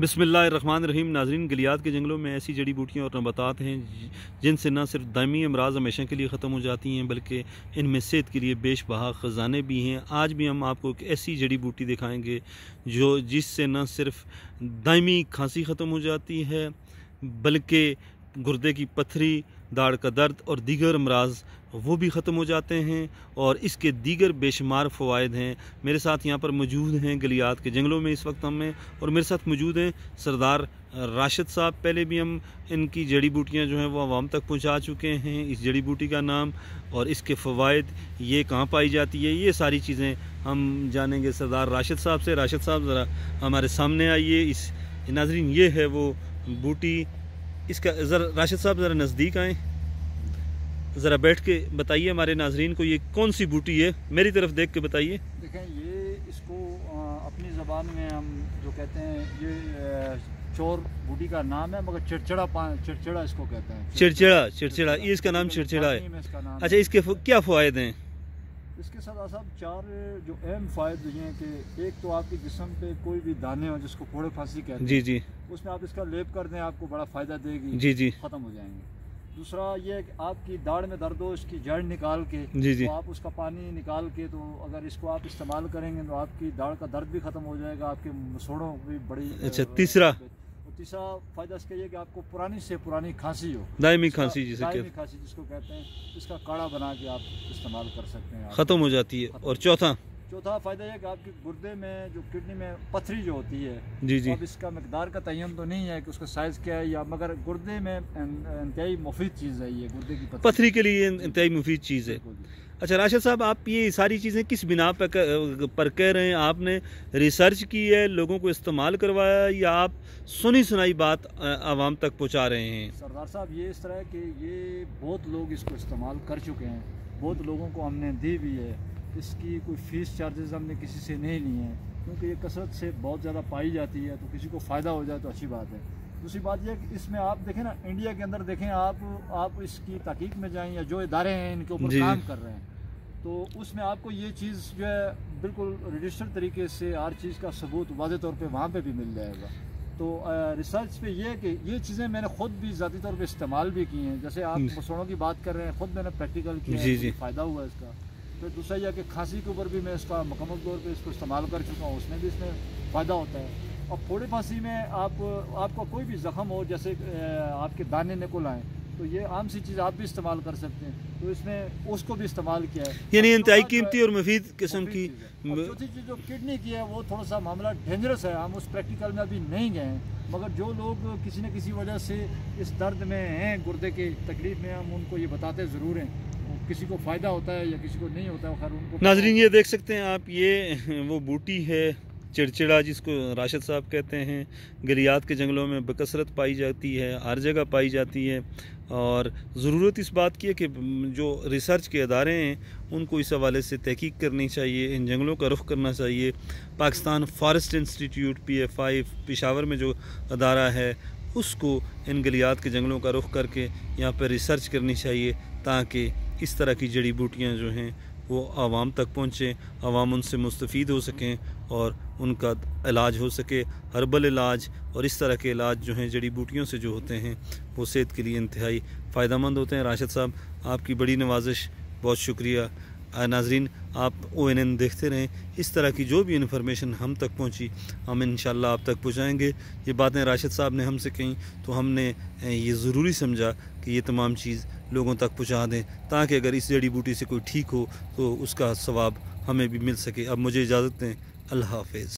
बिस्मिल्लाहिर्रहमानिर्रहीम। नाज़रीन, गलियात के जंगलों में ऐसी जड़ी बूटियाँ और नबातात हैं जिनसे न सिर्फ दायमी अमराज हमेशा के लिए ख़त्म हो जाती हैं, बल्कि इनमें सेहत के लिए बेशबहा ख़जाने भी हैं। आज भी हम आपको एक ऐसी जड़ी बूटी दिखाएंगे जिससे न सिर्फ दायमी खांसी ख़त्म हो जाती है, बल्कि गुर्दे की पत्थरी, दाढ़ का दर्द और दीगर अमराज वो भी ख़त्म हो जाते हैं, और इसके दीगर बेशुमार फ़वाइद हैं। मेरे साथ यहाँ पर मौजूद हैं गलियात के जंगलों में इस वक्त हम हैं, और मेरे साथ मौजूद हैं सरदार राशिद साहब। पहले भी हम इनकी जड़ी बूटियाँ जो हैं वो आवाम तक पहुँचा चुके हैं। इस जड़ी बूटी का नाम और इसके फ़वाइद, ये कहाँ पाई जाती है, ये सारी चीज़ें हम जानेंगे सरदार राशिद साहब से। राशिद साहब ज़रा हमारे सामने आइए। इस नाज़रीन, ये है वो बूटी। इसका ज़रा राशिद साहब ज़रा नज़दीक आएँ, ज़रा बैठ के बताइए हमारे नाजरीन को ये कौन सी बूटी है। मेरी तरफ देख के बताइए। देखें, ये इसको अपनी ज़बान में हम जो कहते हैं, ये चोर बूटी का नाम है, मगर चिड़चिड़ा इसको कहते हैं। चिड़चिड़ा ये इसका नाम चिड़चिड़ा है। अच्छा, इसके क्या फ़ायदे हैं? इसके साथ साहब चार जो अहम फ़ायदे हैं कि एक तो आपके जिस्म पे कोई भी दाने हो जिसको फोड़े फांसी कहते हैं, जी, उसमें आप इसका लेप कर दें, आपको बड़ा फ़ायदा देगी, जी, ख़त्म हो जाएंगे। दूसरा ये है कि आपकी दाढ़ में दर्द हो, इसकी जड़ निकाल के तो आप उसका पानी निकाल के, तो अगर इसको आप इस्तेमाल करेंगे तो आपकी दाढ़ का दर्द भी ख़त्म हो जाएगा, आपके मसोड़ों भी बड़ी। अच्छा, तीसरा फ़ायदा इसका ये कि आपको पुरानी से पुरानी खांसी हो, दायमी खांसी जिसको कहते हैं, इसका काढ़ा बना के आप इस्तेमाल कर सकते हैं, ख़त्म हो जाती है। और चौथा फ़ायदा यह कि आपके गुर्दे में जो किडनी में पथरी जो होती है, जी, अब इसका मकदार का तयन तो नहीं है कि उसका साइज़ क्या है, या मगर गुर्दे में इंतहाई मुफीद चीज़ है ये, गुर्दे की पथरी के लिए इंतहाई मुफीद चीज़ है। अच्छा राशिद साहब, आप ये सारी चीज़ें किस बिना पर कह रहे हैं? आपने रिसर्च की है, लोगों को इस्तेमाल करवाया, या आप सुनी सुनाई बात आवाम तक पहुँचा रहे हैं? सरदार साहब, ये इस तरह है कि ये बहुत लोग इसको इस्तेमाल कर चुके हैं, बहुत लोगों को हमने दी भी है। इसकी कोई फ़ीस चार्जेस हमने किसी से नहीं लिए हैं, क्योंकि ये कसरत से बहुत ज़्यादा पाई जाती है, तो किसी को फ़ायदा हो जाए तो अच्छी बात है। दूसरी बात यह कि इसमें आप देखें ना, इंडिया के अंदर देखें आप इसकी तहकीक में जाएं, या जो इदारे हैं इनके ऊपर काम कर रहे हैं, तो उसमें आपको ये चीज़ जो है बिल्कुल रजिस्टर्ड तरीके से हर चीज़ का सबूत वाज़ेह तौर पे वहाँ पे भी मिल जाएगा। तो रिसर्च पे ये है कि ये चीज़ें मैंने ख़ुद भी ज़ाती तौर पे इस्तेमाल भी की हैं। जैसे आप मसोड़ों की बात कर रहे हैं, ख़ुद मैंने प्रैक्टिकल किया है, फ़ायदा हुआ इसका। फिर दूसरा यह कि खांसी के ऊपर भी मैं इसका मुकम्मल तौर पे इसको इस्तेमाल कर चुका हूँ, उसमें भी इसमें फ़ायदा होता है। और फोड़े फांसी में आपका कोई भी ज़ख़म हो, जैसे आपके दाने निकल आए, तो ये आम सी चीज़ आप भी इस्तेमाल कर सकते हैं, तो इसमें उसको भी इस्तेमाल किया है, यानी इंतहाई कीमती और मुफीद किस्म की। चौथी चीज़ जो किडनी की है, वो थोड़ा सा मामला डेंजरस है, हम उस प्रैक्टिकल में अभी नहीं गए हैं, मगर जो लोग किसी न किसी वजह से इस दर्द में हैं, गुर्दे की तकलीफ़ में, हम उनको ये बताते ज़रूर हैं। किसी को फ़ायदा होता है या किसी को नहीं होता है, खैर उनको। नाजरीन, ये देख सकते हैं आप, ये वो बूटी है चिड़चिड़ा, जिसको राशिद साहब कहते हैं। गलियात के जंगलों में बकसरत पाई जाती है, हर जगह पाई जाती है, और ज़रूरत इस बात की है कि जो रिसर्च के अदारे हैं उनको इस हवाले से तहकीक करनी चाहिए, इन जंगलों का रुख करना चाहिए। Pakistan forest institute PFI Peshawar में जो अदारा है, उसको इन गलियात के जंगलों का रुख करके यहाँ पर रिसर्च करनी चाहिए, ताकि इस तरह की जड़ी बूटियाँ जो हैं वो आवाम तक पहुँचें, आवाम उनसे मुस्तफ़ीद हो सकें और उनका इलाज हो सके। हर्बल इलाज और इस तरह के इलाज जो हैं जड़ी बूटियों से जो होते हैं, वो सेहत के लिए इंतहाई फ़ायदेमंद होते हैं। राशिद साहब, आपकी बड़ी नवाजिश, बहुत शुक्रिया। नाजरीन, आप ONN देखते रहें, इस तरह की जो भी इन्फॉर्मेशन हम तक पहुंची हम इंशाल्लाह आप तक पहुंचाएंगे। ये बातें राशिद साहब ने हमसे कहीं, तो हमने ये ज़रूरी समझा कि ये तमाम चीज़ लोगों तक पहुंचा दें, ताकि अगर इस जड़ी बूटी से कोई ठीक हो तो उसका सवाब हमें भी मिल सके। अब मुझे इजाज़त दें। अल्लाह हाफ़िज़।